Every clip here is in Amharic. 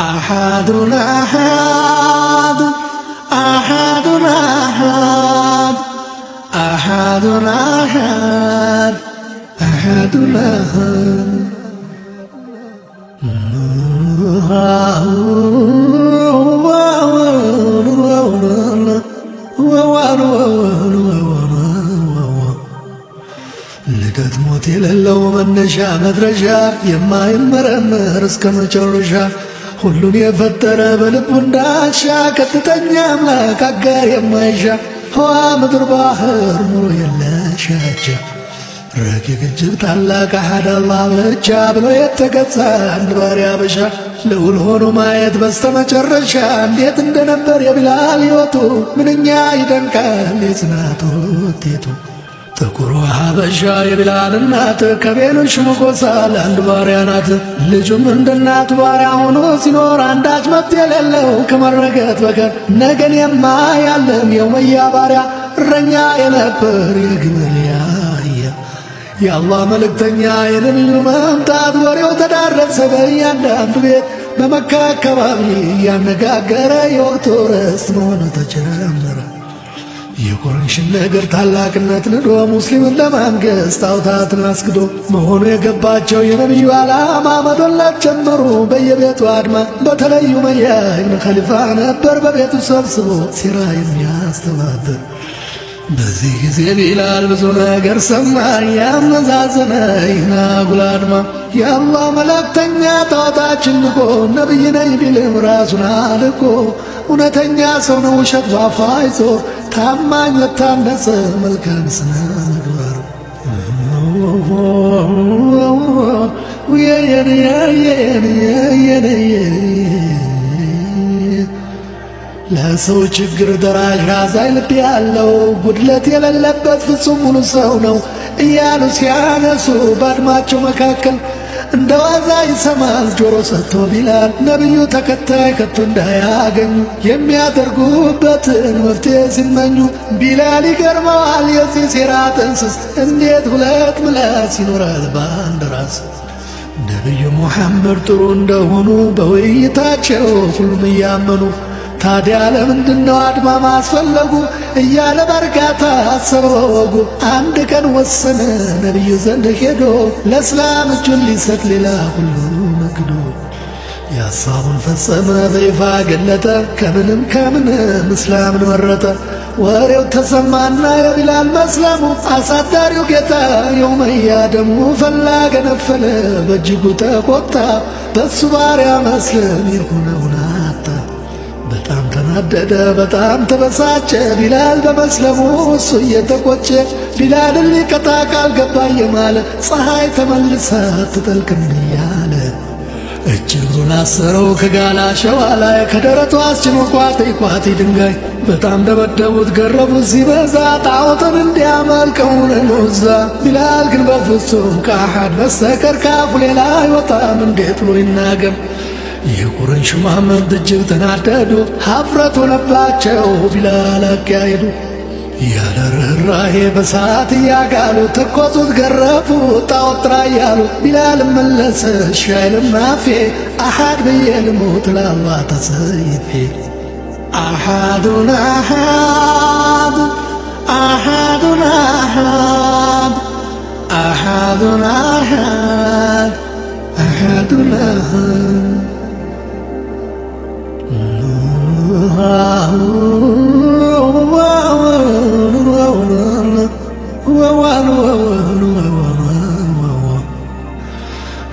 أحد أحد أحد أحد أحد أحد أحد ልደት ሞት የሌለው መነሻ መድረሻ የማይመረመር እስከ መጨረሻ ሁሉን የፈጠረ በልቡ እንዳሻ ቀጥተኛ አምላክ አጋር የማይሻ ህዋ ምድር ባህር ኑሮ የለሻቻ ረቂቅ እጅግ ታላቅ አሐድ አላህ ብቻ ብሎ የተገዛ አንድ ባሪያ በሻ ልዑል ሆኖ ማየት በስተመጨረሻ እንዴት እንደነበር የቢላል ሕይወቱ ምንኛ ይደንቃል የጽናቱ ውጤቱ። ጥቁሩ ሀበሻ የቢላል እናት ከቤኖች ሞጎሳ ለአንድ ባሪያ ናት። ልጁም እንደ እናቱ ባሪያ ሆኖ ሲኖር አንዳች መብት የሌለው ከመረገጥ በቀር ነገን የማያለም የኡመያ ባሪያ እረኛ የነበር የግመል ያህያ የአላህ መልእክተኛ የነቢዩ መምጣት ወሬው ተዳረሰ በእያንዳንዱ ቤት በመካ አካባቢ እያነጋገረ የወቅቱ ርዕስ መሆኑ ተጀመረ። የቁረይሽን ነገር ታላቅነት ንዶ ሙስሊምን ለማንገስ ጣዖታትን አስክዶ መሆኑ የገባቸው የነቢዩ ዓላማ መዶላት ጀመሩ በየቤቱ አድማ። በተለይ ኡመያ ኢብኑ ኸሊፋ ነበር በቤቱ ሰብስቦ ሴራ የሚያስተባብር። በዚህ ጊዜ ቢላል ብዙ ነገር ሰማ ያመዛዘነ ይህን አጉል አድማ። የአላህ መልእክተኛ ጣዖታችን ንቆ ነቢይ ነኝ ቢልም ራሱን አልቆ እውነተኛ ሰው ነው ውሸት ባፋ ይዞ ታማኝ ለታነጸ መልካም ስነ ምግባር ለሰው ችግር ደራሽ አዛኝ ልብ ያለው ጉድለት የሌለበት ፍጹም ሙሉ ሰው ነው እያሉ ሲያነሱ በአድማቸው መካከል እንደ ዋዛ ይሰማል ጆሮ ሰጥቶ ቢላል ነቢዩ ተከታይ ከቶ እንዳያገኙ የሚያደርጉበትን መፍትሄ ሲመኙ ቢላል ይገርመዋል የዚህ ሴራ ጥንስስ እንዴት ሁለት ምላስ ይኖራል በአንድ ራስ። ነቢዩ ሙሐመድ ጥሩ እንደሆኑ በውይይታቸው ሁሉም እያመኑ ታዲያ ለምንድነው አድማ ማስፈለጉ እያለ በርጋታ አሰበ ወጉ። አንድ ቀን ወሰነ ነቢዩ ዘንድ ሄዶ ለእስላም እጁን ሊሰጥ ሌላ ሁሉ ነግዶ የሐሳቡን ፈጸመ በይፋ ገለጠ ከምንም ከምንም እስላምን መረጠ። ወሬው ተሰማና የቢላል መስለሙ አሳዳሪው ጌታ የኡመያ ደሙ ፈላ ገነፈለ በእጅጉ ተቆጣ በሱ ባሪያ መስለም ይሁነውን አጣ። በጣም ተናደደ በጣም ተበሳጨ ቢላል በመስለሙ እሱ እየተቆጨ ቢላልን ሊቀጣ ቃል ገባ የማለ ፀሐይ ተመልሳ ትጠልቅም እያለ እጅግሩን አሰረው ከጋላ ሸዋ ላይ ከደረቱ አስጭኖ ቋጢ ድንጋይ በጣም ደበደቡት ገረፉት ሲበዛ ጣዖትን እንዲያመልከው ለኖዛ። ቢላል ግን በፍጹም ከአሐድ በስተቀር ካፉ ሌላ አይወጣም እንዴት ብሎ ይናገር። የቁረይሽ ሹማምንት እጅግ ተናደዱ ሀፍረት ሆነባቸው ቢላል አካሄዱ። ያለ ርኅራኄ በሳት እያጋሉ ተኮሱት ገረፉት ጣዖት ጥራ እያሉ። ቢላል መለሰ እሺ አይልም አፌ አሐድ ብዬ ልሙት ለአላህ ተሰይፌ። አሐዱን አሐድ አሐዱን አሐድ አሐዱን አሐድ አሐዱን አሐድ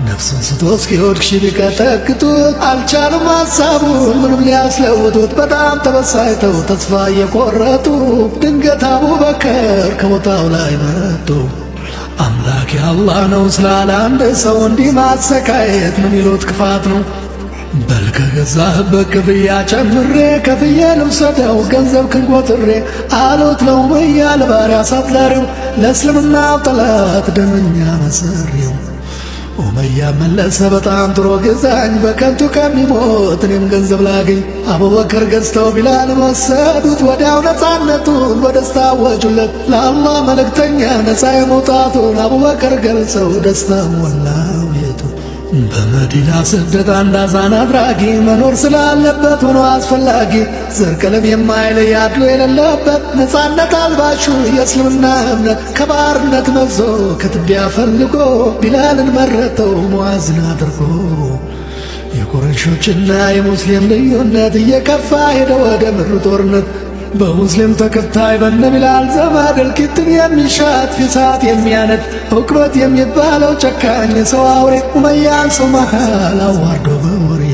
ነፍሱን ስቶ እስኪወድቅ ቢቀጠቅጡት አልቻሉም ሐሳቡን ምንም ሊያስለውጡት። በጣም ተበሳጭተው ተስፋ እየቆረጡ ድንገት አቡበከር ከቦታው ላይ መጡ። አምላክ የአላህ ነው ስላለ አንድ ሰው እንዲህ ማሰቃየት ምን ይሉት ክፋት ነው? በል ከገዛህበት ክፍያ ጨምሬ ከፍዬ ልውሰደው ገንዘብ ክንቆጥሬ አሉት ለኡመያ ለባሪያ አሳዳሪው ለእስልምናው ጠላት ደመኛ መሰሪው። ኡመያ መለሰ በጣም ጥሩ ግዛኝ በከንቱ ከሚሞት እኔም ገንዘብ ላገኝ። አቡበከር ገዝተው ቢላል ወሰዱት ወዲያው ነፃነቱን በደስታ አወጁለት። ለአላህ መልእክተኛ ነፃ የመውጣቱን አቡበከር ገልጸው ደስታ ሞላው ቤቱ። በመዲና ስደት አንዳዛን አድራጊ መኖር ስላለበት ሆኖ አስፈላጊ ዘር ቀለም የማይለይ አድሎ የሌለበት ነፃነት አልባሹ የእስልምና እምነት ከባርነት መዞ ከትቢያ ፈልጎ ቢላልን መረጠው ሙዓዝን አድርጎ የቁረይሾችና የሙስሊም ልዩነት እየከፋ ሄደ ወደ ምድር ጦርነት በሙስሊም ተከታይ በነ ቢላል ዘመድ እልቂትን የሚሻት ፊሳት የሚያነድ ዑቅበት የሚባለው ጨካኝ ሰው አውሬ ኡመያን ሰው መሃል አዋርዶ በወሬ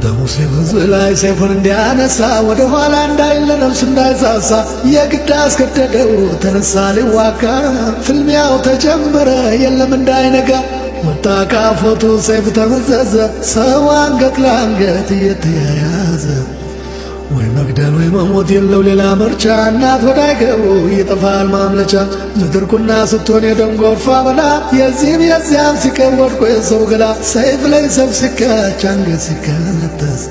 በሙስሊም ሕዝብ ላይ ሰይፉን እንዲያነሳ ወደ ኋላ እንዳይለ ነፍሱ እንዳይሳሳ የግድ አስገደደው ተነሳ ሊዋጋ ፍልሚያው ተጀመረ የለም እንዳይነጋ ወጣ ካፎቱ ሰይፍ ተመዘዘ ሰው አንገት ለአንገት እየተያያዘ ወይ መግደል ወይ መሞት የለው ሌላ ምርጫ እናት ወዳይገቡ ይጠፋል ማምለጫ ምድር ቁና ስትሆን የደም ጎርፍ አበላ የዚህም የዚያም ሲቀር ወድቆ የሰው ገላ ሰይፍ ላይ ሰይፍ ሲካች አንገት ሲከነጠስ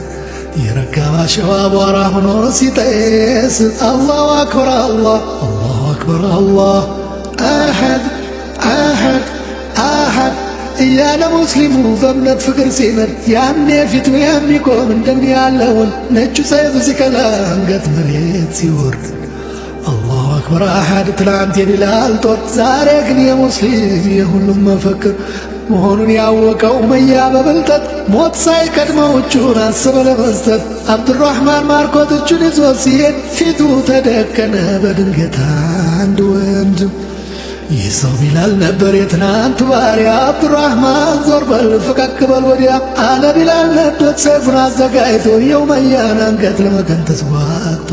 የረጋባ ሸዋ አቧራ ሆኖ ሲጤስ አላሁ አክበር አላህ አላሁ አክበር አላህ አሐድ አሐድ አሐድ እያለ ሙስሊሙ በእምነት ፍቅር ሲመር ያኔ ፊቱ የሚቆም እንደምን ያለውን ነጩ ሰይፍ ሲቀላ አንገት መሬት ሲወርድ አላሁ አክበር አሐድ ትላንት የቢላል ጦር ዛሬ ግን የሙስሊም የሁሉም መፈክር መሆኑን ያወቀው ኡመያ በብልጠት ሞት ሳይቀድመው እጁን አሰበ ለመስጠት አብዱራህማን ማርኮት እጁን ይዞ ሲሄድ ፊቱ ተደቀነ በድንገት አንድ ወንድም ይህ ሰው ቢላል ነበር የትናንቱ ባሪያ አብዱራህማን ዞር በል ፈቀቅ በል ወዲያ አለ ቢላል ነበር ሰይፉን አዘጋጅቶ የኡመያን አንገት ለመቀንጠስ ዋቅቶ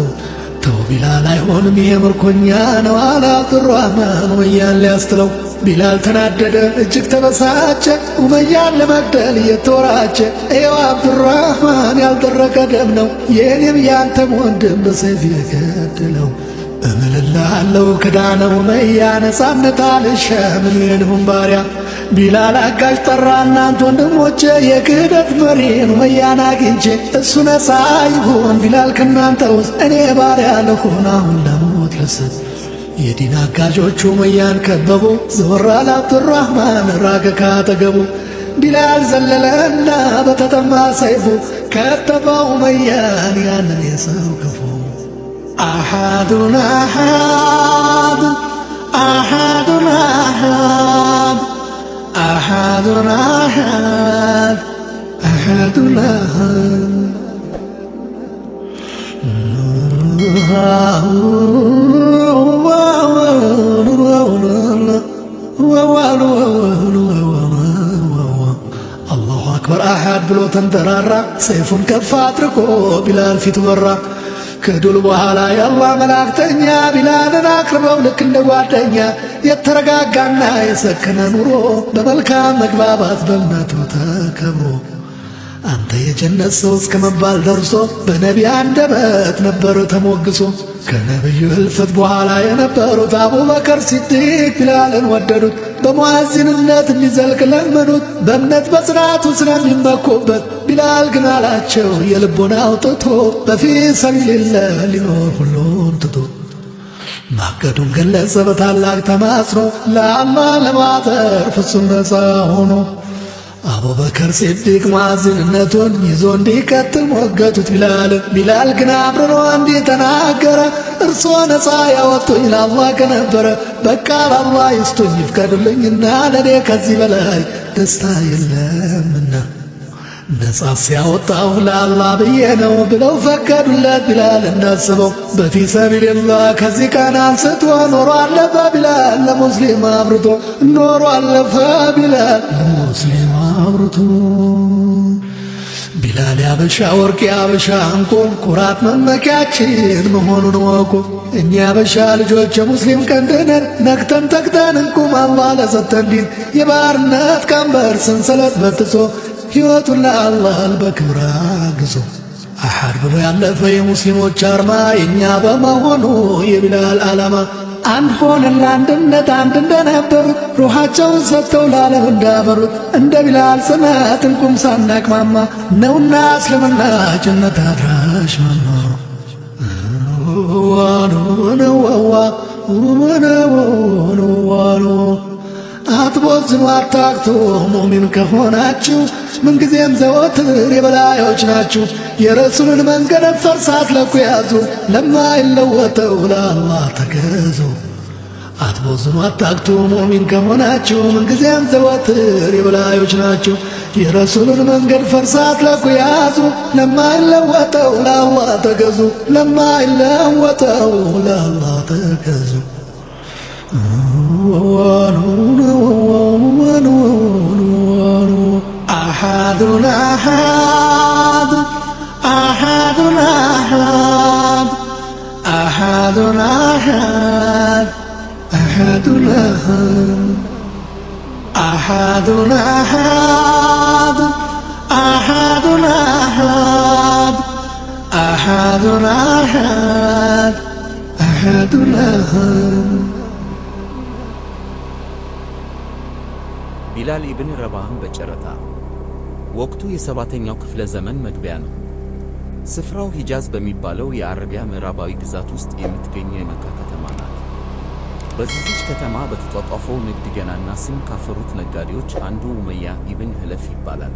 ተው ቢላል አይሆንም ይሄ ምርኮኛ ነው አለ አብዱራህማን ኡመያን ሊያስትለው ቢላል ተናደደ እጅግ ተበሳጨ ኡመያን ለመግደል እየተወራጨ ይኸው አብዱራህማን ያልደረቀ ደም ነው የእኔም ያንተም ወንድም በሰይፍ የገደለው እምልልሃለሁ ክዳነ ኡመያ ነፃነት አልሻም የልሁም ባሪያ ቢላል አጋዥ ጠራ እናንተ ወንድሞቼ የክህደት መሪን ኡመያን አግኝቼ እሱ ነፃ ይሁን ቢላል ከእናንተ ውስጥ እኔ ባሪያ ልሁን አሁን ለሞት ልስጥ የዲን አጋዦቹ ኡመያን ከበቡ ዘወር አለ አብዱራህማን ራቀ ካጠገቡ ቢላል ዘለለና በተጠማ ሰይፉ ከተፋው ኡመያን ያንን የሰው ክፉ أحد أحد أحد أحد أحد أحد أحد الله أكبر أحد بلو تنترارا سيف كفاتركو بلال في تورا ከዱል በኋላ የአላህ መላእክተኛ ቢላልን አቅርበው ልክ እንደ ጓደኛ የተረጋጋና የሰከነ ኑሮ በመልካም መግባባት በእምነቱ ተከብሮ አንተ የጀነት ሰው እስከ መባል ደርሶ በነቢይ አንደበት ነበር ተሞግሶ ከነቢዩ ህልፈት በኋላ የነበሩት አቡበከር ሲዲቅ ቢላልን ወደዱት በሙአዚንነት እንዲዘልቅ ለመኑት በእምነት በጽናቱ ስለሚመኩበት ቢላል ግን አላቸው የልቡን አውጥቶ በፊ ሰቢልላህ ሊኖር ሁሉን ትቶ ማቀዱን ገለጸ በታላቅ ተማጽኖ ለአላህ ለማጠር ፍጹም ነፃ ሆኖ አቡበከር ሲዲቅ ሙአዚንነቱን ይዞ እንዲቀጥል ሞገቱት ቢላል ግን አብርሮ እንዲህ ተናገረ እርሶ ነፃ ያወጡኝ ለአላህ ከነበረ በቃ ለአላህ ይስጡኝ ይፍቀዱልኝና ለኔ ከዚህ በላይ ደስታ የለምና ነፃ ሲያወጣው ለአላህ ብዬ ነው ብለው ፈቀዱለት ቢላል እንዳስበው በፊ ሰቢልላህ ከዚህ ቀን አንስቶ ኖሮ አለፈ ቢላል ለሙስሊም አብርቶ ኖሮ አለፈ ቢላል ለሙስሊም አብርቶ ቢላል ያበሻ ወርቅ ያበሻ እንቁ ኩራት መመኪያችን መሆኑን ወቁ እኛ ያበሻ ልጆች የሙስሊም ቀንድነን ነክተን ተግተን እንቁም አላህ ለሰጠን ዲን የባርነት ቀንበር ሰንሰለት በጥሶ ሕይወቱን ለአላህ በክብር አግዞ አሐድ ብሎ ያለፈ የሙስሊሞች አርማ የእኛ በመሆኑ የቢላል ዓላማ አንድ ሆነን ለአንድነት አንድ እንደነበሩት ሩሃቸውን ሰጥተው ለዓለም እንዳበሩት እንደ ቢላል ጽናት እንቁም ሳናቅማማ ነውና እስልምና ጀነት አድራሽ መኖሩ አትቦዝኑ አታክቱ ሙእሚን ከሆናችሁ ምንጊዜም ዘወትር የበላዮች ናችሁ። የረሱልን መንገድ ፈርሳት ለኩ ያዙ ለማይለወጠው ለአላህ ተገዙ። አትቦዝኑ አታክቱ ሙእሚን ከሆናችሁ ምንጊዜም ዘወትር የበላዮች ናችሁ። የረሱልን መንገድ ፈርሳት ለኩ ያዙ ለማይለወጠው ለአላህ ተገዙ ለማይለወጠው ለአላህ ተገዙ። أحد أحد أحد أحد أحد أحد أحد أحد أحد أحد أحد أحد أحد أحد أحد ቢላል ኢብን ረባህን በጨረታ ወቅቱ የሰባተኛው ክፍለ ዘመን መግቢያ ነው። ስፍራው ሂጃዝ በሚባለው የአረቢያ ምዕራባዊ ግዛት ውስጥ የምትገኘው የመካ ከተማ ናት። በዚህች ከተማ በተጧጧፈው ንግድ ገናና ስም ካፈሩት ነጋዴዎች አንዱ ኡመያ ኢብን ህለፍ ይባላል።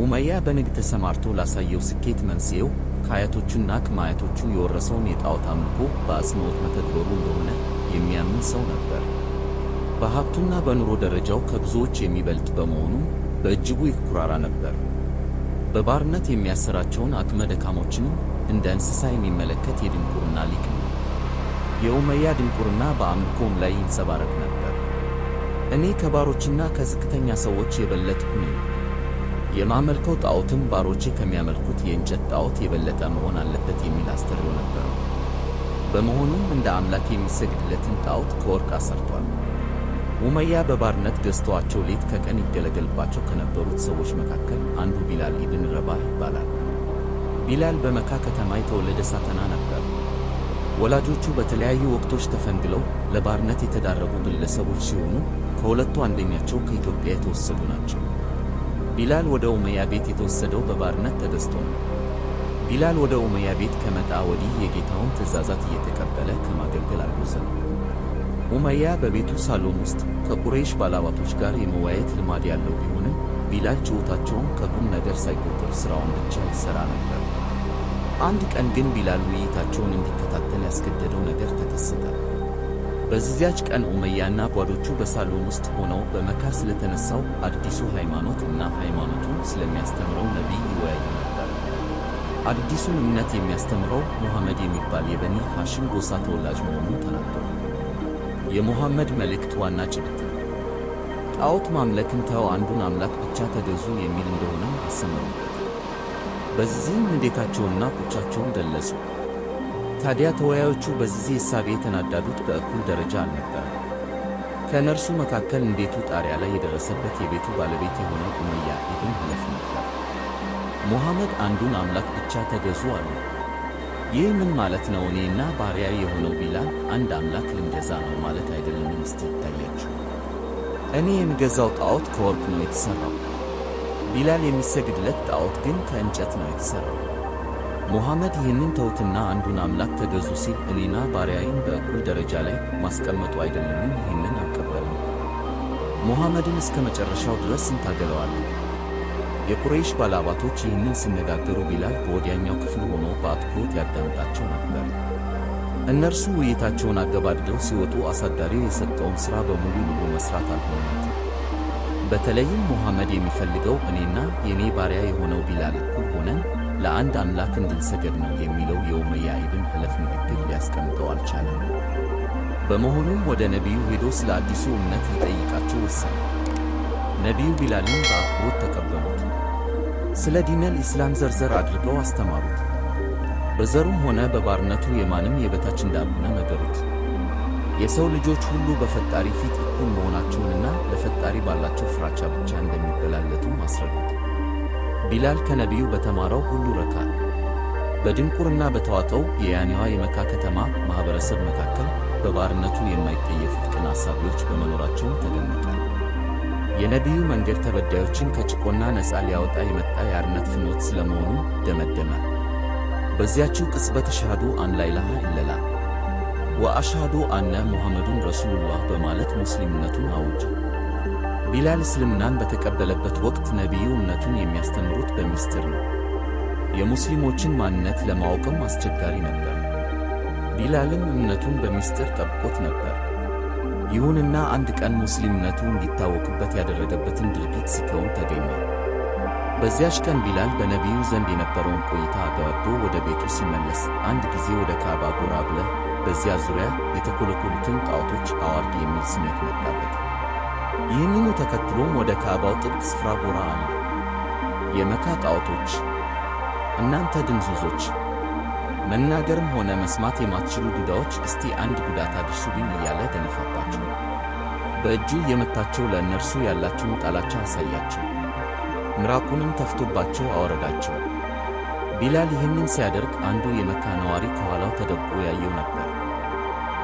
ኡመያ በንግድ ተሰማርቶ ላሳየው ስኬት መንስኤው ከአያቶቹና ከማያቶቹ የወረሰውን የጣዖት አምልኮ በአጽንዖት መተግበሩ እንደሆነ የሚያምን ሰው ነበር። በሀብቱና በኑሮ ደረጃው ከብዙዎች የሚበልጥ በመሆኑ በእጅጉ ይኩራራ ነበር። በባርነት የሚያሰራቸውን አቅመ ደካሞችንም እንደ እንስሳ የሚመለከት የድንቁርና ሊቅ ነው። የኡመያ ድንቁርና በአምልኮም ላይ ይንጸባረቅ ነበር። እኔ ከባሮችና ከዝቅተኛ ሰዎች የበለጥኩ ነኝ፣ የማመልከው ጣዖትም ባሮቼ ከሚያመልኩት የእንጨት ጣዖት የበለጠ መሆን አለበት የሚል አስተርእዮ ነበረው። በመሆኑም እንደ አምላክ የሚሰግድለትን ጣዖት ከወርቅ አሰርቷል። ኡመያ በባርነት ገዝተዋቸው ሌት ከቀን ይገለገልባቸው ከነበሩት ሰዎች መካከል አንዱ ቢላል ኢብን ረባህ ይባላል። ቢላል በመካ ከተማ የተወለደ ሳተና ነበር። ወላጆቹ በተለያዩ ወቅቶች ተፈንግለው ለባርነት የተዳረጉ ግለሰቦች ሲሆኑ ከሁለቱ አንደኛቸው ከኢትዮጵያ የተወሰዱ ናቸው። ቢላል ወደ ኡመያ ቤት የተወሰደው በባርነት ተገዝቶ ነው። ቢላል ወደ ኡመያ ቤት ከመጣ ወዲህ የጌታውን ትእዛዛት እየተቀበለ ከማገልገል አልቦዘነም። ኡመያ በቤቱ ሳሎን ውስጥ ከቁረይሽ ባላባቶች ጋር የመወያየት ልማድ ያለው ቢሆንም ቢላል ችሎታቸውን ከቁም ነገር ሳይቆጥር ሥራውን ብቻ ይሠራ ነበር። አንድ ቀን ግን ቢላል ውይይታቸውን እንዲከታተል ያስገደደው ነገር ተከሰተ። በዚያች ቀን ኡመያና ጓዶቹ በሳሎን ውስጥ ሆነው በመካ ስለተነሳው አዲሱ ሃይማኖት እና ሃይማኖቱን ስለሚያስተምረው ነቢይ ይወያዩ ነበር። አዲሱን እምነት የሚያስተምረው ሙሐመድ የሚባል የበኒ ሐሽም ጎሳ ተወላጅ መሆኑን ተናገሩ። የሙሐመድ መልእክት ዋና ጭብጥ ጣዖት ማምለክን ተው፣ አንዱን አምላክ ብቻ ተገዙ የሚል እንደሆነ አሰመሩበት። በዚህም ንዴታቸውንና ቁጣቸውን ገለጹ። ታዲያ ተወያዮቹ በዚህ እሳቤ የተናደዱት በእኩል ደረጃ አልነበረም። ከእነርሱ መካከል እንዴቱ ጣሪያ ላይ የደረሰበት የቤቱ ባለቤት የሆነው ኡመያ ኢብን ህለፍ ነበር። ሙሐመድ አንዱን አምላክ ብቻ ተገዙ አሉ። ይህ ምን ማለት ነው? እኔና ባሪያ የሆነው ቢላል አንድ አምላክ ልንገዛ ነው ማለት አይደለም። እስቲ ይታያችሁ። እኔ የምገዛው ጣዖት ከወርቅ ነው የተሠራው፣ ቢላል የሚሰግድለት ጣዖት ግን ከእንጨት ነው የተሠራው። ሙሐመድ ይህንን ተውትና አንዱን አምላክ ተገዙ ሲል እኔና ባሪያዬን በእኩል ደረጃ ላይ ማስቀመጡ አይደለም። ይህንን አልቀበልም። ሙሐመድን እስከ መጨረሻው ድረስ እንታገለዋለን። የቁረይሽ ባላባቶች ይህንን ሲነጋገሩ ቢላል በወዲያኛው ክፍል ሆኖ በአትኩሮት ያዳምጣቸው ነበር። እነርሱ ውይይታቸውን አገባድደው ሲወጡ አሳዳሪው የሰጠውን ሥራ በሙሉ ልቡ መሥራት አልሆነለትም። በተለይም ሙሐመድ የሚፈልገው እኔና የኔ ባሪያ የሆነው ቢላል እኩል ሆነን ለአንድ አምላክ እንድንሰገድ ነው የሚለው የኡመያ ኢብን ህለፍ ንግግር ሊያስቀምጠው አልቻለም። በመሆኑም ወደ ነቢዩ ሄዶ ስለ አዲሱ እምነት ሊጠይቃቸው ወሰነ። ነቢዩ ቢላልን በአክብሮት ተቀበሉት። ስለ ዲነል ኢስላም ዘርዘር አድርገው አስተማሩት። በዘሩም ሆነ በባርነቱ የማንም የበታች እንዳልሆነ ነገሩት። የሰው ልጆች ሁሉ በፈጣሪ ፊት እኩል መሆናቸውንና ለፈጣሪ ባላቸው ፍራቻ ብቻ እንደሚበላለጡ አስረዱት። ቢላል ከነቢዩ በተማረው ሁሉ ረካ። በድንቁርና በተዋጠው የያኔዋ የመካ ከተማ ማኅበረሰብ መካከል በባርነቱ የማይጠየፉት ቅን አሳቢዎች በመኖራቸውም ተደነቀ። የነቢዩ መንገድ ተበዳዮችን ከጭቆና ነፃ ሊያወጣ የመጣ የአርነት ፍኖት ስለመሆኑ ደመደመ። በዚያችው ቅጽበት አሽሃዱ አን ላኢላሃ ኢለላህ ወአሽሃዱ አነ ሙሐመዱን ረሱሉላህ በማለት ሙስሊምነቱን አወጀ። ቢላል እስልምናን በተቀበለበት ወቅት ነቢዩ እምነቱን የሚያስተምሩት በሚስጥር ነው። የሙስሊሞችን ማንነት ለማወቅም አስቸጋሪ ነበር። ቢላልም እምነቱን በሚስጥር ጠብቆት ነበር። ይሁንና አንድ ቀን ሙስሊምነቱ እንዲታወቅበት ያደረገበትን ድርጊት ሲከውን ተገኘ። በዚያች ቀን ቢላል በነቢዩ ዘንድ የነበረውን ቆይታ አገባዶ ወደ ቤቱ ሲመለስ አንድ ጊዜ ወደ ካዕባ ጎራ ብለህ በዚያ ዙሪያ የተኮለኮሉትን ጣዖቶች አዋርድ የሚል ስሜት መጣበት። ይህንኑ ተከትሎም ወደ ካዕባው ጥብቅ ስፍራ ጎራ አለ። የመካ ጣዖቶች፣ እናንተ ድንዙዞች፣ መናገርም ሆነ መስማት የማትችሉ ዱዳዎች እስቲ አንድ ጉዳት አድርሱብኝ እያለ ደነፋባቸው። በእጁ የመታቸው ለእነርሱ ያላቸውን ጥላቻ አሳያቸው። ምራቁንም ተፍቶባቸው አወረዳቸው። ቢላል ይህንን ሲያደርግ አንዱ የመካ ነዋሪ ከኋላው ተደብቆ ያየው ነበር።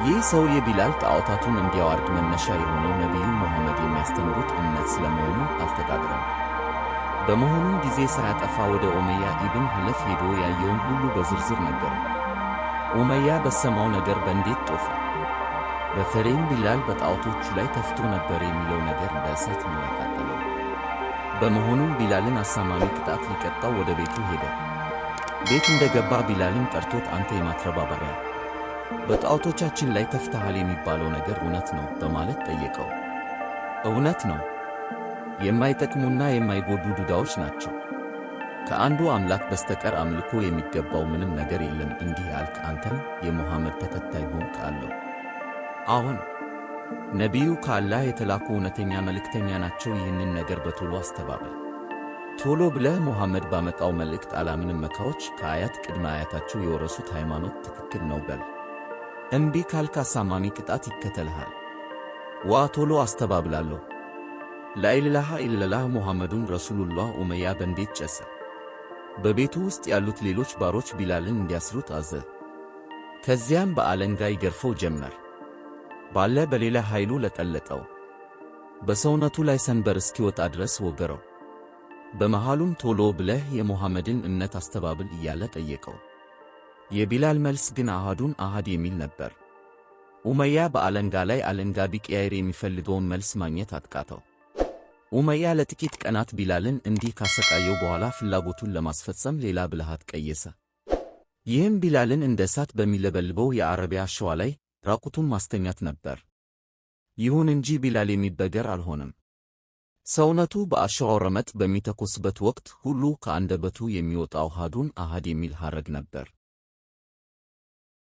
ይህ ሰው የቢላል ጣዖታቱን እንዲያዋርድ መነሻ የሆነው ነቢዩ ሙሐመድ የሚያስተምሩት እምነት ስለመሆኑ አልተጣጣረም። በመሆኑም ጊዜ ሳያጠፋ ወደ ኡመያ ኢብን ኸለፍ ሄዶ ያየውን ሁሉ በዝርዝር ነገረው። ኡመያ በሰማው ነገር በንዴት ጦፈ። በተለይም ቢላል በጣዖቶቹ ላይ ተፍቶ ነበር የሚለው ነገር እንደ እሳት ነው ያቃጠለው። በመሆኑም ቢላልን አሳማሚ ቅጣት ሊቀጣው ወደ ቤቱ ሄደ። ቤት እንደገባ ቢላልን ጠርቶት አንተ የማትረባ ባሪያ፣ በጣዖቶቻችን ላይ ተፍተሃል የሚባለው ነገር እውነት ነው በማለት ጠየቀው። እውነት ነው፣ የማይጠቅሙና የማይጎዱ ዱዳዎች ናቸው። ከአንዱ አምላክ በስተቀር አምልኮ የሚገባው ምንም ነገር የለም። እንዲህ አልክ፣ አንተም የሙሐመድ ተከታይ ሆንክ አለው። አሁን ነቢዩ ከአላህ የተላኩ እውነተኛ መልእክተኛ ናቸው። ይህንን ነገር በቶሎ አስተባበል። ቶሎ ብለህ ሙሐመድ ባመጣው መልእክት አላምንም፣ መካዎች ከአያት ቅድመ አያታቸው የወረሱት ሃይማኖት ትክክል ነው በል። እምቢ ካልክ አሳማሚ ቅጣት ይከተልሃል። ቶሎ አስተባብላለሁ። ላኢላሃ ኢለላህ ሙሐመዱን ረሱሉላህ። ኡመያ በንዴት ጨሰ። በቤቱ ውስጥ ያሉት ሌሎች ባሮች ቢላልን እንዲያስሩት አዘዘ። ከዚያም በአለንጋ ይገርፈው ጀመር። ባለ በሌላ ኃይሉ ለጠለጠው። በሰውነቱ ላይ ሰንበር እስኪወጣ ድረስ ወገረው። በመሃሉም ቶሎ ብለህ የሙሐመድን እምነት አስተባብል እያለ ጠየቀው። የቢላል መልስ ግን አሃዱን አሃድ የሚል ነበር። ኡመያ በአለንጋ ላይ አለንጋ ቢቀያየር የሚፈልገውን መልስ ማግኘት አቃተው። ኡመያ ለጥቂት ቀናት ቢላልን እንዲህ ካሰቃየው በኋላ ፍላጎቱን ለማስፈጸም ሌላ ብልሃት ቀየሰ። ይህም ቢላልን እንደ እሳት በሚለበልበው የአረቢያ አሸዋ ላይ ራቁቱን ማስተኛት ነበር። ይሁን እንጂ ቢላል የሚበገር አልሆነም። ሰውነቱ በአሸዋው ረመጥ በሚተኮስበት ወቅት ሁሉ ከአንደበቱ የሚወጣው አሃዱን አሃድ የሚል ሐረግ ነበር።